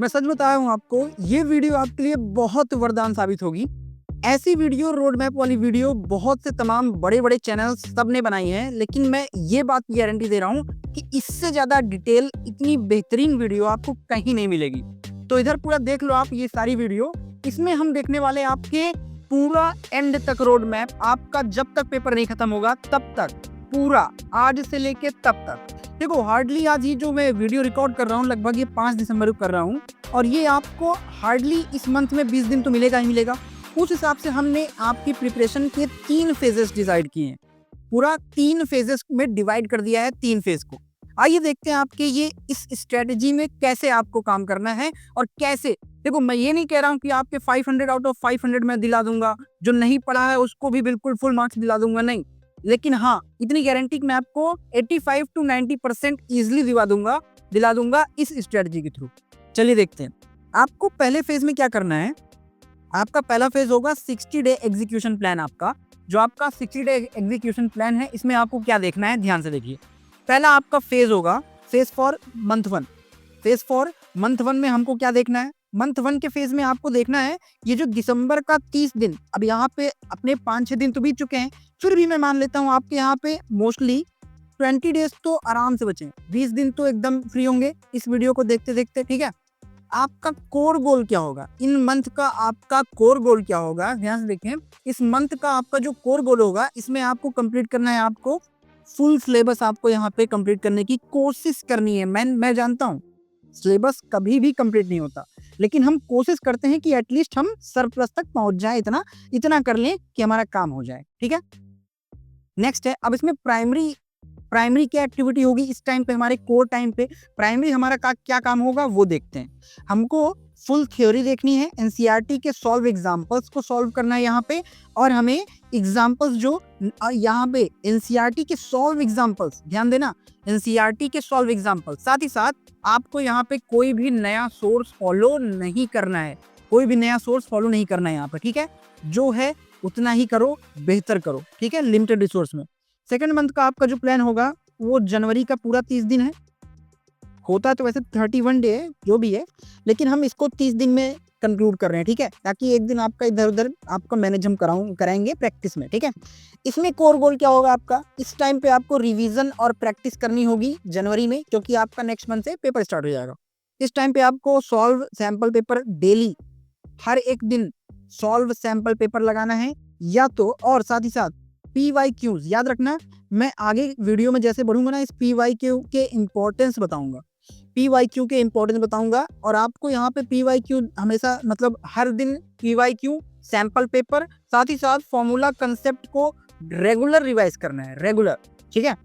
मैं सच बता रहा हूँ आपको, ये वीडियो आपके लिए बहुत वरदान साबित होगी। ऐसी वीडियो, रोड मैप वाली वीडियो बहुत से तमाम बड़े-बड़े चैनल सबने बनाई है, लेकिन मैं ये बात की गारंटी दे रहा हूँ कि इससे ज़्यादा डिटेल, इतनी बेहतरीन वीडियो आपको कहीं नहीं मिलेगी। तो इधर पूरा देख लो आप ये सारी वीडियो। इसमें हम देखने वाले आपके पूरा एंड तक रोड मैप, आपका जब तक पेपर नहीं खत्म होगा तब तक, पूरा आज से लेके तब तक। देखो हार्डली आज ये जो मैं वीडियो रिकॉर्ड कर रहा हूँ, लगभग ये 5 दिसंबर को कर रहा हूँ और ये आपको हार्डली इस मंथ में 20 दिन तो मिलेगा ही मिलेगा। उस हिसाब से हमने आपकी प्रिपरेशन के 3 फेजेस डिसाइड किए हैं। पूरा 3 फेजेस में डिवाइड कर दिया है, 3 फेज को। आइए देखते हैं आपके ये इस स्ट्रेटजी में कैसे आपको काम करना है और कैसे। देखो मैं ये नहीं कह रहा हूँ कि आपके 500 आउट ऑफ 500 मैं दिला दूंगा, जो नहीं पढ़ा है उसको भी बिल्कुल फुल मार्क्स दिला दूंगा, नहीं। लेकिन हाँ, इतनी गारंटी मैं आपको 85 to 90% ईजिली दिला दूंगा इस स्ट्रेटजी के थ्रू। चलिए देखते हैं आपको पहले फेज में क्या करना है। आपका पहला फेज होगा 60 डे एग्जीक्यूशन प्लान। आपका जो आपका 60 डे एग्जीक्यूशन प्लान है, इसमें आपको क्या देखना है, ध्यान से देखिए। पहला आपका फेज होगा phase for month 1। Phase for month 1 में हमको क्या देखना है, मंथ 1 के फेज में आपको देखना है ये जो दिसंबर का 30 दिन, अब यहाँ पे अपने 5-6 दिन तो बीत चुके हैं, फिर भी मैं मान लेता हूँ आपके यहाँ पे मोस्टली 20 डेज तो आराम से बचे, 20 दिन तो एकदम फ्री होंगे इस वीडियो को देखते देखते, ठीक है। आपका कोर गोल क्या होगा इन मंथ का, आपका कोर गोल क्या होगा, ध्यान से देखें। इस मंथ का आपका जो कोर गोल होगा, इसमें आपको कंप्लीट करना है, आपको फुल सिलेबस आपको यहाँ पे कंप्लीट करने की कोशिश करनी है। मैं जानता हूँ सिलेबस कभी भी कंप्लीट नहीं होता, लेकिन हम कोशिश करते हैं कि एटलीस्ट हम सरप्लस तक पहुंच जाए, इतना कर लें कि हमारा काम हो जाए, ठीक है। नेक्स्ट है, अब इसमें प्राइमरी क्या एक्टिविटी होगी इस टाइम पे, हमारे कोर टाइम पे प्राइमरी हमारा क्या काम होगा वो देखते हैं। हमको फुल थ्योरी देखनी है, एनसीईआरटी के सॉल्व एग्जांपल्स को सॉल्व करना है यहाँ पे, और हमें एग्जांपल्स जो यहाँ पे एनसीईआरटी के सॉल्व एग्जांपल्स, ध्यान देना, एनसीईआरटी के सॉल्व एग्जांपल्स। साथ ही साथ आपको यहाँ पे कोई भी नया सोर्स फॉलो नहीं करना है, यहाँ पे, ठीक है। जो है उतना ही करो, बेहतर करो, ठीक है, लिमिटेड रिसोर्स में। सेकेंड मंथ का आपका जो प्लान होगा वो जनवरी का पूरा 30 दिन है, होता तो वैसे 31 डे है, जो भी है, लेकिन हम इसको 30 दिन में कंक्लूड कर रहे हैं, ठीक है, ताकि एक दिन आपका इधर उधर आपका मैनेज हम कराएंगे प्रैक्टिस में, ठीक है। इसमें कोर गोल क्या होगा आपका, इस टाइम पे आपको रिवीजन और प्रैक्टिस करनी होगी जनवरी में, क्योंकि आपका नेक्स्ट मंथ से पेपर स्टार्ट हो जाएगा। इस टाइम पे आपको सॉल्व सैंपल पेपर डेली, हर एक दिन सॉल्व सैंपल पेपर लगाना है, या तो और साथ ही साथ PYQs याद रखना। मैं आगे वीडियो में जैसे बढ़ूंगा ना, इस PYQ के इंपॉर्टेंस बताऊंगा, और आपको यहाँ पे PYQ हमेशा, मतलब हर दिन PYQ सैंपल पेपर, साथ ही साथ फॉर्मूला कंसेप्ट को रेगुलर रिवाइज करना है, रेगुलर, ठीक है।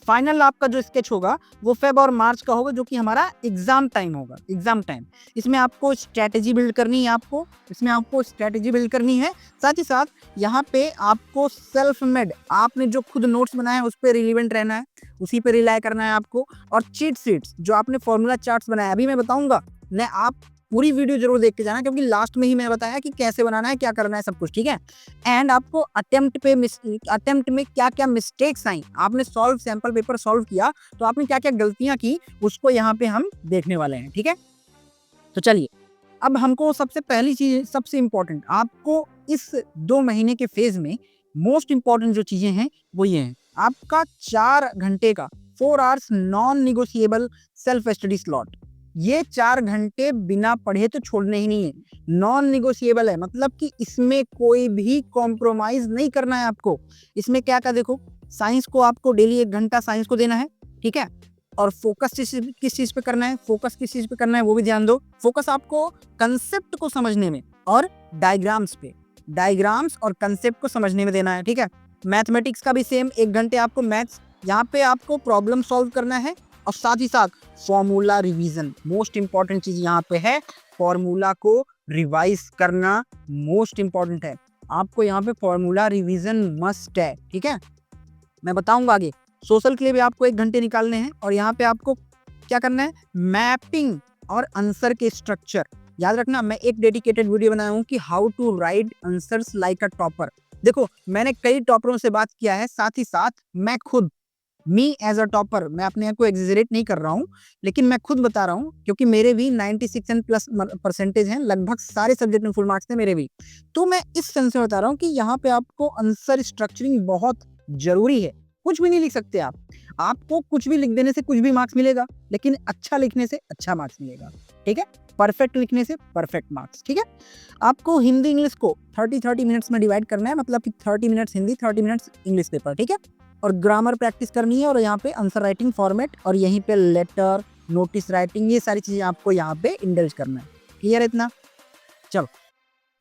फाइनल आपका जो स्केच होगा वो फेब और मार्च का होगा, जो कि हमारा एग्जाम टाइम होगा, एग्जाम टाइम। इसमें आपको स्ट्रैटेजी बिल्ड करनी है, साथ ही साथ यहाँ पे आपको सेल्फ मेड, आपने जो खुद नोट्स बनाए हैं उस पर रिलीवेंट रहना है, उसी पे रिलाई करना है आपको। और चीट शीट्स, जो आपने फॉर्मूला चार्ट्स बनाया, अभी मैं बताऊंगा ना, आप पूरी वीडियो जरूर देख के जाना, क्योंकि लास्ट में ही मैंने बताया कि कैसे बनाना है, क्या करना है, सब कुछ, ठीक है। एंड आपको अटेम्प्ट में क्या क्या मिस्टेक्स आई, आपने सॉल्व सैंपल पेपर सॉल्व किया तो आपने क्या क्या गलतियां की, उसको यहाँ पे हम देखने वाले हैं, ठीक है। तो चलिए, अब हमको सबसे पहली चीज, सबसे इंपॉर्टेंट, आपको इस 2 महीने के फेज में मोस्ट इंपॉर्टेंट जो चीजें हैं वो ये हैं। आपका 4 घंटे का 4 hours non negotiable self study slot, ये 4 घंटे बिना पढ़े तो छोड़ने ही नहीं है, नॉन निगोशिएबल है, मतलब कि इसमें कोई भी कॉम्प्रोमाइज नहीं करना है आपको। इसमें क्या क्या देखो, साइंस को आपको डेली 1 घंटा साइंस को देना है, ठीक है। और फोकस किस चीज पे करना है, वो भी ध्यान दो। फोकस आपको कंसेप्ट को समझने में और डायग्राम्स और कंसेप्ट को समझने में देना है, ठीक है। मैथमेटिक्स का भी सेम 1 घंटे आपको मैथ्स, यहाँ पे आपको प्रॉब्लम सॉल्व करना है, और साथ ही साथ फॉर्मूला रिवीजन, मोस्ट इंपॉर्टेंट चीज यहाँ पे है, फॉर्मूला को रिवाइज करना मोस्ट इंपॉर्टेंट है। आपको यहाँ पे फॉर्मूला रिवीजन मस्ट है, ठीक है। मैं बताऊंगा आगे। सोशल के लिए भी आपको 1 घंटे निकालने हैं, और यहाँ पे आपको क्या करना है, मैपिंग और आंसर के स्ट्रक्चर याद रखना। मैं एक डेडिकेटेड वीडियो बनाया हूँ कि how to write answers like a topper. देखो मैंने कई टॉपरों से बात किया है, साथ ही साथ मैं खुद मी एज अ टॉपर, मैं अपने आप को एग्जेजरेट नहीं कर रहा हूँ, लेकिन मैं खुद बता रहा हूँ क्योंकि मेरे भी 96 एंड प्लस परसेंटेज हैं, लगभग सारे सब्जेक्ट में फुल मार्क्स थे मेरे भी। तो मैं इस सेंस में बता रहा हूँ कि यहाँ पे आपको आंसर स्ट्रक्चरिंग बहुत जरूरी है। कुछ भी नहीं लिख सकते आप, आपको कुछ भी लिख देने से कुछ भी मार्क्स मिलेगा, लेकिन अच्छा लिखने से अच्छा मार्क्स मिलेगा, ठीक है। परफेक्ट लिखने से परफेक्ट मार्क्स, ठीक है। आपको हिंदी इंग्लिश को 30 मिनट्स में डिवाइड करना है, मतलब कि 30 minutes Hindi, 30 minutes English paper, ठीक है। और ग्रामर प्रैक्टिस करनी है, और यहाँ पे आंसर राइटिंग फॉर्मेट, और यहीं पे लेटर, नोटिस राइटिंग, ये सारी चीजें आपको यहाँ पे इंडल्ज करना है। क्लियर है इतना? चलो,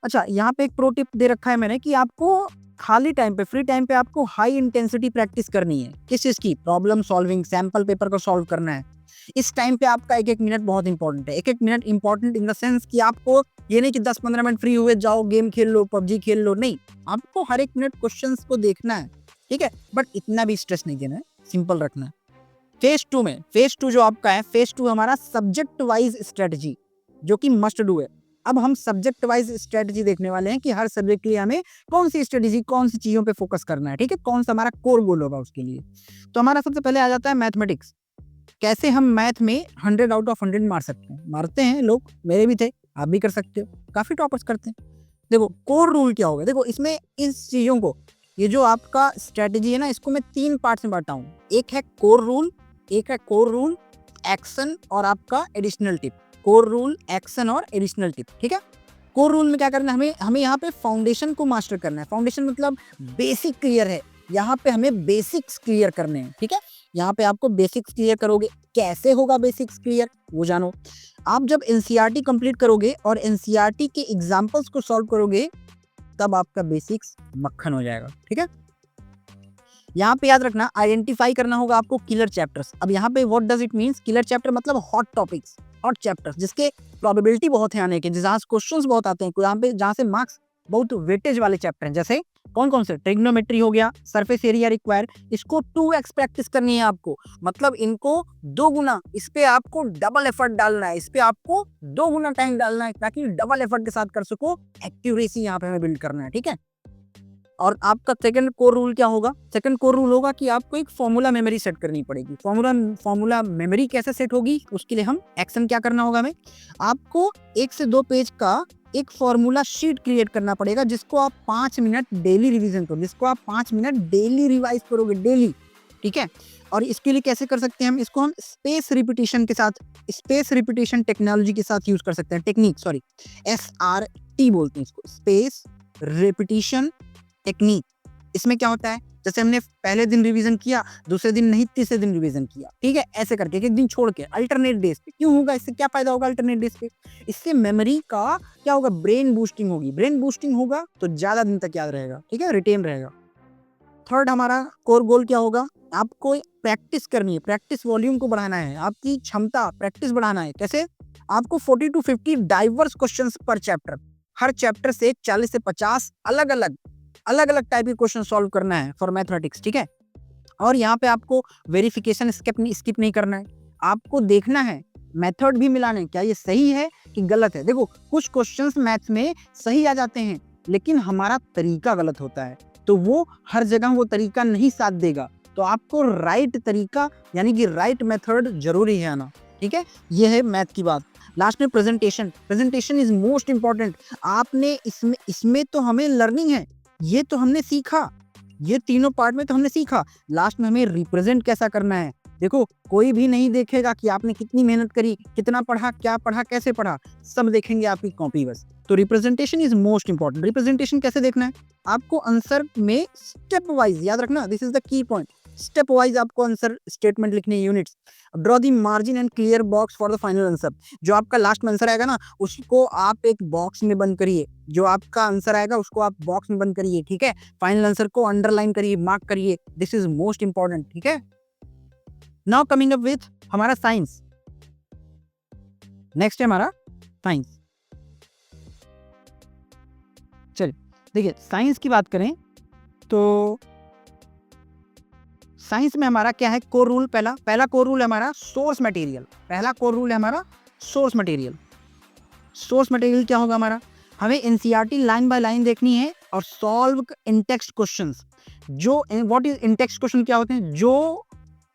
अच्छा, यहाँ पे एक प्रो टिप दे रखा है मैंने कि आपको खाली टाइम पे, फ्री टाइम पे आपको हाई इंटेंसिटी प्रैक्टिस करनी है। किस चीज की? प्रॉब्लम सॉल्विंग, सैंपल पेपर को सॉल्व करना है। इस टाइम पे आपका एक एक मिनट बहुत इंपॉर्टेंट है। एक एक minute important in the sense कि आपको ये नहीं कि 10-15 मिनट फ्री हुए जाओ गेम खेल लो, पबजी खेल लो, नहीं, आपको हर एक मिनट क्वेश्चंस को देखना है, ठीक है। बट इतना भी स्ट्रेस नहीं देना है, सिंपल रखना है। फेज 2 में, फेज 2 जो आपका है, फेज 2 हमारा सब्जेक्ट वाइज स्ट्रेटजी, जो कि मस्ट डू है। अब हम सब्जेक्ट वाइज स्ट्रेटजी देखने वाले हैं कि हर सब्जेक्ट के लिए हमें कौन सी स्ट्रेटजी, कौन सी चीजों पे फोकस करना है, ठीक है, कौन सा हमारा कोर गोल होगा उसके लिए। तो हमारा सबसे पहले आ जाता है मैथमेटिक्स। कैसे हम मैथ में 100 आउट ऑफ 100 मार सकते हैं? मारते हैं लोग, मेरे भी थे, आप भी कर सकते हो, काफी टॉपर्स करते हैं। देखो कोर रूल क्या होगा, देखो इसमें इस चीजों को, ये जो आपका स्ट्रेटजी है ना, इसको मैं 3 पार्ट्स में बांटा हूँ। एक है कोर रूल, एक है कोर रूल, एक्शन, और आपका additional tip. Core rule, action और एडिशनल टिप, ठीक है। कोर रूल में क्या करना है, हमें हमें यहाँ पे फाउंडेशन को मास्टर करना है। फाउंडेशन मतलब बेसिक क्लियर है, यहाँ पे हमें बेसिक्स क्लियर करने हैं, ठीक है। यहाँ पे आपको बेसिक्स क्लियर करोगे। कैसे होगा बेसिक्स क्लियर, वो जानो। आप जब एनसीईआरटी कंप्लीट करोगे और एनसीईआरटी के एग्जांपल्स को सॉल्व करोगे, तब आपका बेसिक्स मक्खन हो जाएगा, ठीक है। यहाँ पे याद रखना, आइडेंटिफाई करना होगा आपको किलर चैप्टर्स। अब यहाँ पे what does it means? Killer chapter मतलब हॉट टॉपिक्स, हॉट चैप्टर्स जिसके प्रोबेबिलिटी बहुत है आने के, जहाँ से क्वेश्चंस बहुत आते हैं, यहाँ पे जहाँ से मार्क्स बहुत वेटेज वाले चैप्टर हैं। जैसे कौन कौन से? ट्रिग्नोमेट्री हो गया, सरफेस एरिया रिक्वायर, इसको 2x प्रैक्टिस करनी है आपको, मतलब इनको 2 गुना, इस पे आपको डबल एफर्ट डालना है, इस पे आपको 2 गुना टाइम डालना है, ताकि डबल एफर्ट के साथ कर सको। एक्यूरेसी यहाँ पे हमें बिल्ड करना है, ठीक है। और आपका सेकंड कोर रूल क्या होगा? सेकंड कोर रूल होगा कि आपको एक फॉर्मूला मेमोरी सेट करनी पड़ेगी। फॉर्मूला मेमोरी कैसे सेट होगी, उसके लिए हम एक्शन क्या करना होगा हमें, आपको 1 से 2 पेज का एक फॉर्मूला शीट क्रिएट करना पड़ेगा, जिसको आप 5 मिनट डेली रिवीजन करोगे, जिसको आप 5 मिनट डेली रिवाइज करोगे, डेली, ठीक है। और इसके लिए कैसे कर सकते हैं हम इसको? हम स्पेस रिपीटिशन के साथ, स्पेस रिपीटिशन टेक्नोलॉजी के साथ यूज कर सकते हैं, टेक्निक, सॉरी, SRT बोलते हैं इसको, स्पेस रिपीटिशन टेक्निक। इसमें क्या होता है, जैसे हमने पहले दिन रिवीजन किया, दूसरे दिन नहीं, तीसरे दिन रिवीजन किया, ठीक है, ऐसे करके एक दिन छोड़ के, अल्टरनेट डेज पे। क्यों होगा? इससे क्या फायदा होगा अल्टरनेट डेज पे? इससे मेमोरी का क्या होगा? ब्रेन बूस्टिंग होगी। ब्रेन बूस्टिंग होगा तो ज्यादा दिन तक याद रहेगा, ठीक है, रिटेन रहेगा। थर्ड हमारा कोर गोल क्या होगा? आपको प्रैक्टिस करनी है, प्रैक्टिस वॉल्यूम को बढ़ाना है, आपकी क्षमता, प्रैक्टिस बढ़ाना है। कैसे? आपको 40 to 50 डाइवर्स क्वेश्चंस पर चैप्टर, हर चैप्टर से 40 से 50 अलग अलग टाइप के क्वेश्चन सॉल्व करना है फॉर मैथमेटिक्स, ठीक है। और यहाँ पे आपको वेरिफिकेशन स्किप नहीं करना है, आपको देखना है, मेथड भी मिलाना है, क्या ये सही है कि गलत है। देखो कुछ क्वेश्चंस मैथ्स में सही आ जाते हैं, लेकिन हमारा तरीका गलत होता है, तो वो हर जगह वो तरीका नहीं साथ देगा। तो आपको राइट तरीका, यानी कि राइट मेथड जरूरी है आना, ठीक है। ये है मैथ की बात। लास्ट में प्रेजेंटेशन इज मोस्ट इंपॉर्टेंट। आपने इसमें तो हमें लर्निंग है, ये तो हमने सीखा, ये तीनों पार्ट में तो हमने सीखा, लास्ट में हमें रिप्रेजेंट कैसा करना है। देखो कोई भी नहीं देखेगा कि आपने कितनी मेहनत करी, कितना पढ़ा, क्या पढ़ा, कैसे पढ़ा, सब देखेंगे आपकी कॉपी बस। तो representation is most important. Representation कैसे देखना है? आपको आंसर में स्टेप वाइज, याद रखना, this is the key point, step wise आपको आंसर स्टेटमेंट लिखने, units. Draw the margin and clear box for the final answer. जो आपका लास्ट में आंसर आएगा ना, उसको आप एक बॉक्स में बंद करिए, जो आपका आंसर आएगा उसको आप बॉक्स में बंद करिए, ठीक है। फाइनल आंसर को अंडरलाइन करिए, मार्क करिए, दिस इज मोस्ट इंपॉर्टेंट, ठीक है। नाउ कमिंग अप विथ हमारा साइंस। नेक्स्ट है हमारा साइंस। चलिए देखिए, साइंस की बात करें तो साइंस में हमारा क्या है कोर रूल? पहला कोर रूल है हमारा सोर्स मटेरियल। पहला कोर रूल है हमारा सोर्स मटेरियल। सोर्स मटेरियल क्या होगा हमारा? हमें एनसीईआरटी लाइन बाय लाइन देखनी है और सॉल्व इन टेक्स्ट क्वेश्चंस। जो what is in text question क्या होते हैं? जो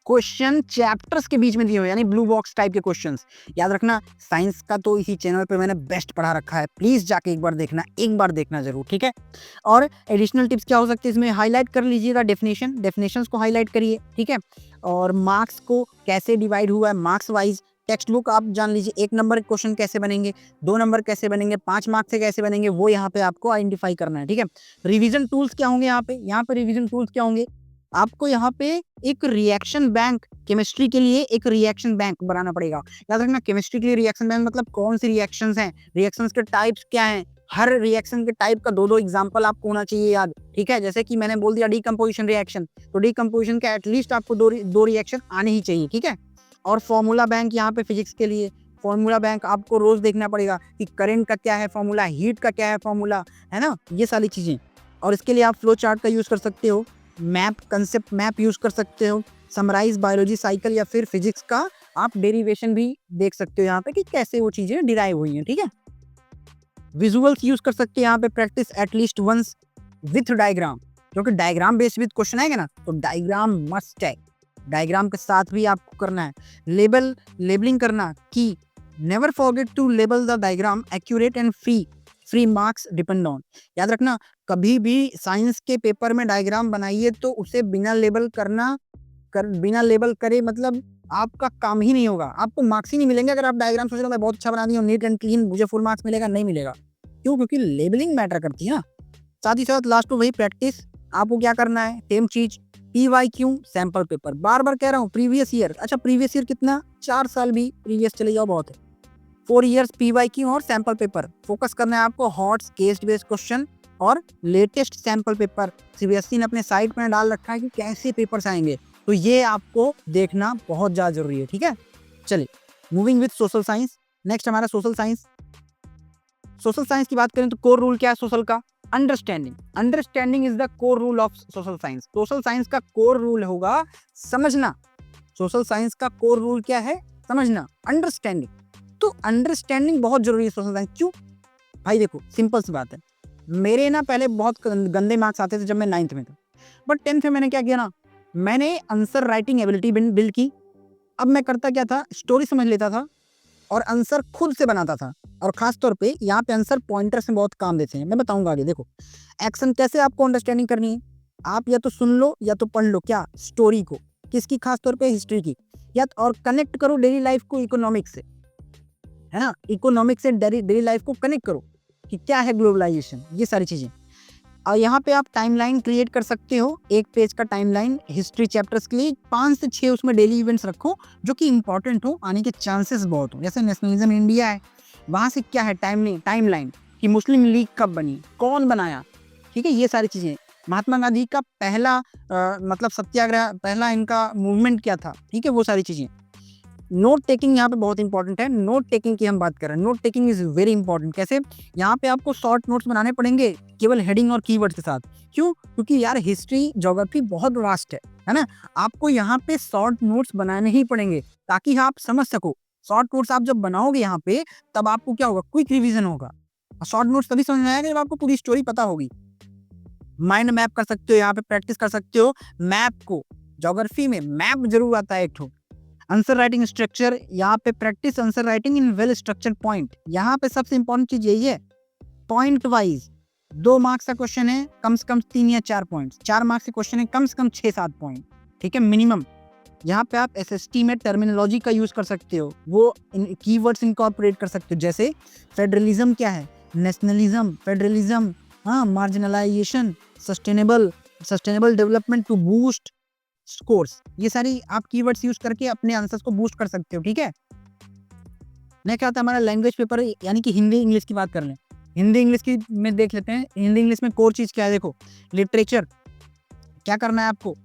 क्वेश्चन चैप्टर्स के बीच में दिए हुए, यानी ब्लू बॉक्स टाइप के क्वेश्चंस। याद रखना, साइंस का तो इसी चैनल पे मैंने बेस्ट पढ़ा रखा है, प्लीज जाके एक बार देखना जरूर, ठीक है। और एडिशनल टिप्स क्या हो सकते हैं इसमें, हाईलाइट कर लीजिएगा डेफिनेशंस को हाईलाइट करिए, ठीक है। और मार्क्स को कैसे डिवाइड हुआ है मार्क्स वाइज, टेक्स्ट बुक आप जान लीजिए, 1 नंबर क्वेश्चन कैसे बनेंगे, 2 नंबर कैसे बनेंगे, 5 मार्क्स से कैसे बनेंगे, वो यहाँ पे आपको आइडेंटिफाई करना है, ठीक है। रिवीजन टूल्स क्या होंगे यहाँ पे रिवीजन टूल्स क्या होंगे, आपको यहाँ पे एक रिएक्शन बैंक, केमिस्ट्री के लिए एक रिएक्शन बैंक बनाना पड़ेगा। याद रखना, केमिस्ट्री के लिए रिएक्शन बैंक मतलब कौन सी रिएक्शंस हैं, रिएक्शंस के टाइप्स क्या हैं, हर रिएक्शन के टाइप का 2-2 एग्जांपल आपको होना चाहिए याद, ठीक है। जैसे कि मैंने बोल दिया डीकंपोजिशन रिएक्शन, तो डीकंपोजिशन का एटलीस्ट आपको दो रिएक्शन आने ही चाहिए, ठीक है। और फॉर्मूला बैंक यहाँ पे फिजिक्स के लिए, फॉर्मूला बैंक आपको रोज देखना पड़ेगा कि करंट का क्या है फॉर्मूला, हीट का क्या है फॉर्मूला, है ना, ये सारी चीजें। और इसके लिए आप फ्लो चार्ट का यूज कर सकते हो, मैप, कंसेप्ट मैप यूज कर सकते हो, समराइज बायोलॉजी साइकिल या फिर फिजिक्स का आप डेरिवेशन भी देख सकते हो यहाँ पे कि कैसे वो चीजें डिराइव हुई हैं, ठीक है। विजुअल्स यूज कर सकते हैं यहाँ पे, practice at least once with diagram, क्योंकि डायग्राम बेस्ड विद क्वेश्चन आएगा ना, तो डायग्राम मस्ट है, डायग्राम के साथ भी आपको करना है। लेबलिंग करना कि never forget to label the diagram accurate and free marks depend on. याद रखना, कभी भी साइंस के पेपर में डायग्राम बनाइए तो उसे बिना लेबल करे मतलब आपका काम ही नहीं होगा, आपको मार्क्स ही नहीं मिलेंगे। अगर आप डायग्राम सोच रहे हो मैं बहुत अच्छा बना दिया, नीट एंड क्लीन, मुझे फुल मार्क्स मिलेगा, नहीं मिलेगा। क्यों? क्योंकि लेबलिंग मैटर करती है ना। साथ ही साथ लास्ट में वही प्रैक्टिस, आपको क्या करना है, सेम चीज, PYQ सैंपल पेपर, बार बार कह रहा हूँ, प्रीवियस ईयर। अच्छा, प्रीवियस ईयर कितना, 4 साल भी प्रीवियस चले जाओ, बहुत है। 4 इयर्स PYQ और सैंपल पेपर, फोकस करना है आपको, हॉट्स, केस बेस्ड क्वेश्चन और लेटेस्ट सैंपल पेपर। CBSE ने अपने साइट में डाल रखा है कि कैसे पेपर्स आएंगे, तो ये आपको देखना बहुत ज्यादा जरूरी है, ठीक है। चलिए, moving with social science, next हमारा सोशल साइंस। सोशल साइंस की बात करें तो कोर रूल क्या है सोशल का, understanding is the core rule of social science. Social science का कोर रूल होगा समझना। सोशल साइंस का कोर रूल क्या है, समझना, अंडरस्टैंडिंग। तो अंडरस्टैंडिंग बहुत जरूरी है सोशल साइंस। क्यों भाई, देखो सिंपल सी बात है, मेरे ना पहले बहुत गंदे मार्क्स आते थे जब मैं 9th में था, बट 10th में मैंने क्या किया ना, मैंने आंसर राइटिंग एबिलिटी बिल्ड की। अब मैं करता क्या था, स्टोरी समझ लेता था और आंसर खुद से बनाता था। और खास तौर पे यहाँ पे आंसर पॉइंटर्स में बहुत काम देते हैं, मैं बताऊंगा आगे। देखो एक्शन कैसे आपको अंडरस्टैंडिंग करनी है, आप या तो सुन लो या तो पढ़ लो, क्या, स्टोरी को, किसकी, खास तौर पे हिस्ट्री की, या और कनेक्ट करो डेली लाइफ को इकोनॉमिक्स से, है ना, इकोनॉमिक्स से डेली लाइफ को कनेक्ट करो कि क्या है ग्लोबलाइजेशन, ये सारी चीजें। और यहाँ पे आप टाइमलाइन क्रिएट कर सकते हो, 1 पेज का टाइमलाइन हिस्ट्री चैप्टर्स के लिए, 5 से 6 उसमें डेली इवेंट्स रखो जो कि इंपॉर्टेंट हो, आने के चांसेस बहुत हो। जैसे नेशनलिज्म इंडिया है, वहां से क्या है टाइमलाइन कि मुस्लिम लीग कब बनी, कौन बनाया, ठीक है, ये सारी चीजें। महात्मा गांधी का पहला मतलब सत्याग्रह, पहला इनका मूवमेंट क्या था, ठीक है, वो सारी चीजें। नोट टेकिंग यहाँ पे बहुत इंपॉर्टेंट है, नोट टेकिंग की हम बात कर रहे हैं, note taking is very important. कैसे, यहाँ पे आपको शॉर्ट नोट्स बनाने पड़ेंगे केवल हेडिंग और कीवर्ड के साथ। क्यों? क्योंकि यार हिस्ट्री ज्योग्राफी बहुत वास्ट है ना, आपको यहाँ पे शॉर्ट नोट्स बनाने ही पड़ेंगे ताकि आप समझ सको। शॉर्ट नोट्स आप जब बनाओगे यहाँ पे, तब आपको क्या होगा, क्विक रिविजन होगा। शॉर्ट नोट्स तभी समझ में आएगा जब आपको पूरी स्टोरी पता होगी। माइंड मैप कर सकते हो, यहाँ पे प्रैक्टिस कर सकते हो मैप को, ज्योग्राफी में मैप जरूर आता है एक ठो। आंसर राइटिंग स्ट्रक्चर, यहाँ पे practice answer writing in well structured point. यहाँ पे सबसे इंपॉर्टेंट चीज यही है, पॉइंट वाइज 2 मार्क्स का क्वेश्चन है, कम से कम 3 या 4 पॉइंट, 4 मार्क्स के क्वेश्चन है, कम से कम 6-7 पॉइंट, ठीक है, मिनिमम। यहाँ पे आप SST में टर्मिनोलॉजी का यूज कर सकते हो, वो कीवर्ड्स इनकॉर्पोरेट कर सकते हो। जैसे फेडरलिज्म क्या है, नेशनलिज्म, फेडरलिज्म, हाँ, marginalisation, sustainable development to boost scores, ये सारी आप कीवर्ड्स यूज करके अपने आंसर्स को बूस्ट कर सकते हो, ठीक है। नेक्स्ट आता है हमारा लैंग्वेज पेपर, यानी कि हिंदी इंग्लिश की बात कर लें। हिंदी इंग्लिश की में देख लेते हैं, हिंदी इंग्लिश में कोर चीज क्या है। देखो लिटरेचर क्या करना है आपको,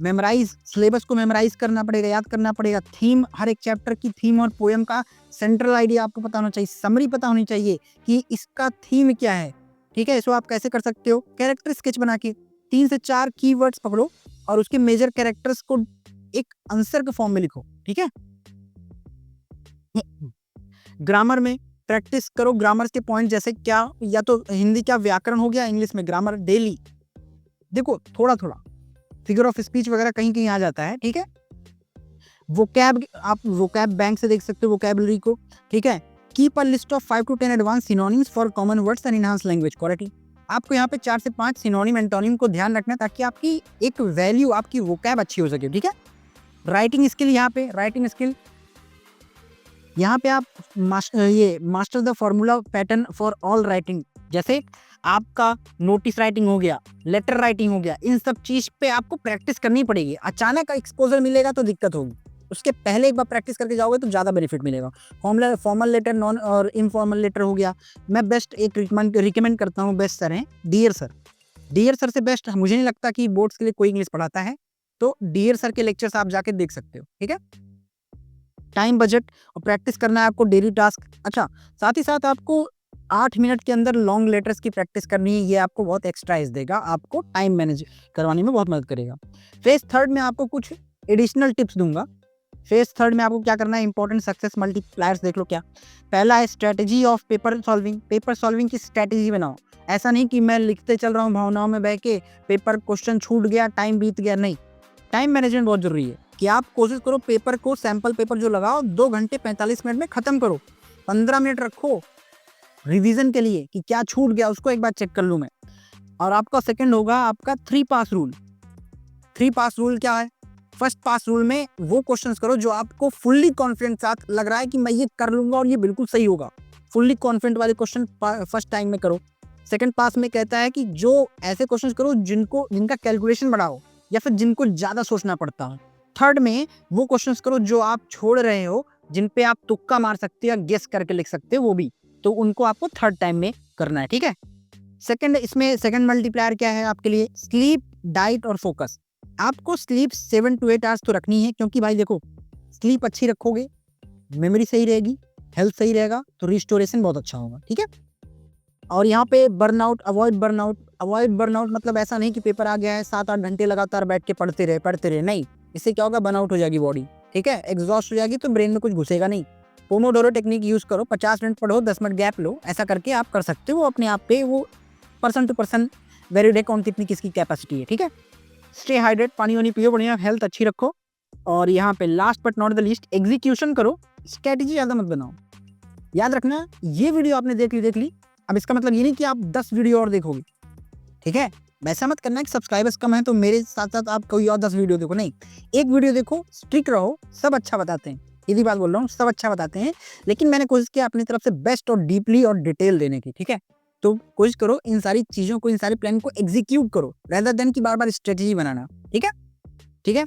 मेमोराइज, सिलेबस को मेमोराइज करना पड़ेगा, याद करना पड़ेगा। थीम, हर एक चैप्टर की थीम और पोएम का सेंट्रल आइडिया आपको पता होना चाहिए, समरी पता होनी चाहिए कि इसका थीम क्या है, ठीक है। इसको आप कैसे कर सकते हो, कैरेक्टर स्केच बना के 3 से 4 कीवर्ड्स पकड़ो और उसके मेजर कैरेक्टर्स को एक आंसर के फॉर्म में लिखो, ठीक है। ग्रामर में प्रैक्टिस करो, ग्रामर के पॉइंट जैसे क्या, या तो हिंदी क्या व्याकरण हो गया, इंग्लिश में ग्रामर डेली। देखो थोड़ा थोड़ा फिगर ऑफ स्पीच वगैरह कहीं कहीं आ जाता है, ठीक है। वोकैब आप वोकैब बैंक से देख सकते हो वोकैबुलरी को, ठीक है। Keep a list of 5 to 10 advance synonyms for common words and enhance language quality. आपको यहाँ पे 4 से 5 सिनोनिम एंटोनिम को ध्यान रखना है ताकि आपकी एक वैल्यू, आपकी वोकैब अच्छी हो सके, ठीक है। राइटिंग स्किल, यहाँ पे राइटिंग स्किल, यहाँ पे आप master the formula pattern for all writing, जैसे आपका नोटिस राइटिंग हो गया, लेटर राइटिंग हो गया, इन सब चीज पे आपको प्रैक्टिस करनी पड़ेगी। अचानक एक्सपोजर मिलेगा तो दिक्कत होगी, उसके पहले एक बार प्रैक्टिस करके जाओगे तो ज़्यादा बेनिफिट मिलेगा। फॉर्मल लेटर, नॉन और इनफॉर्मल लेटर हो गया। मैं बेस्ट एक रिकमेंड करता हूँ, बेस्ट सर हैं डियर सर। डियर सर से बेस्ट मुझे नहीं लगता कि बोर्ड्स के लिए कोई इंग्लिश पढ़ाता है, तो डियर सर के लेक्चर्स आप जाके देख सकते हो, ठीक है। टाइम बजट और प्रैक्टिस करना है आपको डेली टास्क। अच्छा, साथ ही साथ आपको 8 मिनट के अंदर लॉन्ग लेटर्स की प्रैक्टिस करनी है, ये आपको बहुत एक्स्ट्रा एज देगा, आपको टाइम मैनेज करवाने में बहुत मदद करेगा। फेज थर्ड में आपको कुछ एडिशनल टिप्स दूंगा। फेज थर्ड में आपको क्या करना है, इंपॉर्टेंट सक्सेस मल्टीप्लायर्स देख लो क्या। पहला है strategy of paper solving. Paper solving की स्ट्रेटजी बनाओ। ऐसा नहीं कि मैं लिखते चल रहा हूँ भावनाओं में बह के, पेपर क्वेश्चन छूट गया, टाइम बीत गया, नहीं। टाइम मैनेजमेंट बहुत जरूरी है कि आप कोशिश करो पेपर को, सैंपल पेपर जो लगाओ 2 घंटे 45 मिनट में खत्म करो। 15 मिनट रखो रिवीजन के लिए कि क्या छूट गया, उसको एक बार चेक कर लूँ मैं। और आपका सेकंड होगा आपका 3 पास रूल। 3 पास रूल क्या है? फर्स्ट पास रूल में वो क्वेश्चंस करो जो आपको फुल्ली कॉन्फिडेंट साथ लग रहा है कि मैं ये कर लूंगा और ये बिल्कुल सही होगा। फुल्ली कॉन्फिडेंट वाले क्वेश्चन फर्स्ट टाइम में करो। सेकंड पास में कहता है कि जो ऐसे क्वेश्चंस करो जिनका कैलकुलेशन बड़ा हो या फिर जिनको ज्यादा सोचना पड़ता है। थर्ड में वो क्वेश्चंस करो जो आप छोड़ रहे हो, जिन पे आप तुक्का मार सकते हो या गेस करके लिख सकते हो, वो भी, तो उनको आपको थर्ड टाइम में करना है, ठीक है। सेकंड मल्टीप्लायर क्या है आपके लिए? स्लीप, डाइट और फोकस। आपको स्लीप 7 to 8 आवर्स तो रखनी है, क्योंकि भाई देखो, स्लीप अच्छी रखोगे, मेमोरी सही रहेगी, हेल्थ सही रहेगा, तो रिस्टोरेशन बहुत अच्छा होगा, ठीक है। और यहाँ पे बर्नआउट, अवॉइड बर्नआउट मतलब ऐसा नहीं कि पेपर आ गया है 7-8 घंटे लगातार बैठ के पढ़ते रहे, नहीं। इससे क्या होगा, बर्नआउट हो जाएगी बॉडी, ठीक है, एग्जॉस्ट हो जाएगी, तो ब्रेन में कुछ घुसेगा नहीं। पोमोडोरो टेक्निक यूज करो, 50 मिनट पढ़ो, 10 मिनट गैप लो, ऐसा करके आप कर सकते हो अपने आप पे। वो पर्सन टू पर्सन वेरी डे कौन कितनी किसकी कैपेसिटी है, ठीक है। स्टे हाइड्रेट, पानी वानी पियो, बढ़िया हेल्थ अच्छी रखो। और यहाँ पे last but not the least, execution करो, स्ट्रेटेजी ज़्यादा मत बनाओ। याद रखना, ये वीडियो आपने देख ली, अब इसका मतलब ये नहीं कि आप 10 वीडियो और देखोगे, ठीक है। वैसा मत करना कि सब्सक्राइबर्स कम है तो मेरे साथ साथ आप कोई और 10 वीडियो देखो, नहीं। एक वीडियो देखो, स्ट्रिक्ट रहो, सब अच्छा बताते हैं, सीधी बात बोल रहा हूँ, सब अच्छा बताते हैं, लेकिन मैंने कोशिश किया अपनी तरफ से बेस्ट और डीपली और डिटेल देने की, ठीक है। तो कोशिश करो इन सारी चीज़ों को, इन सारे प्लान को एग्जीक्यूट करो, रेदर देन कि बार बार स्ट्रेटेजी बनाना, ठीक है, ठीक है।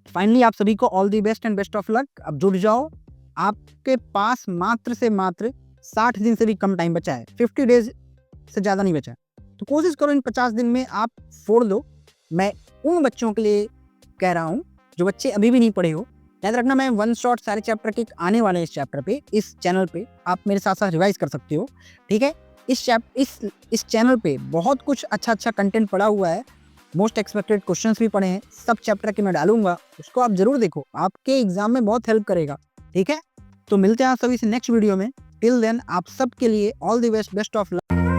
फाइनली आप सभी को all the best and best of luck. अब जुड़ जाओ, आपके पास मात्र से मात्र 60 दिन से भी कम टाइम बचा है, 50 डेज से ज़्यादा नहीं बचा है, तो कोशिश करो इन 50 दिन में आप फोड़ दो। मैं उन बच्चों के लिए कह रहा हूँ जो बच्चे अभी भी नहीं पढ़े हो। याद रखना, मैं वन शॉट सारे चैप्टर के आने वाले हैं इस चैप्टर पे, इस चैनल पे आप मेरे साथ साथ रिवाइज कर सकते हो, ठीक है। इस चैनल पे बहुत कुछ अच्छा कंटेंट पड़ा हुआ है, मोस्ट एक्सपेक्टेड क्वेश्चंस भी पढ़े हैं, सब चैप्टर के मैं डालूंगा, उसको आप जरूर देखो, आपके एग्जाम में बहुत हेल्प करेगा, ठीक है। तो मिलते हैं आप सभी से नेक्स्ट वीडियो में। टिल देन आप सबके लिए all the best of luck.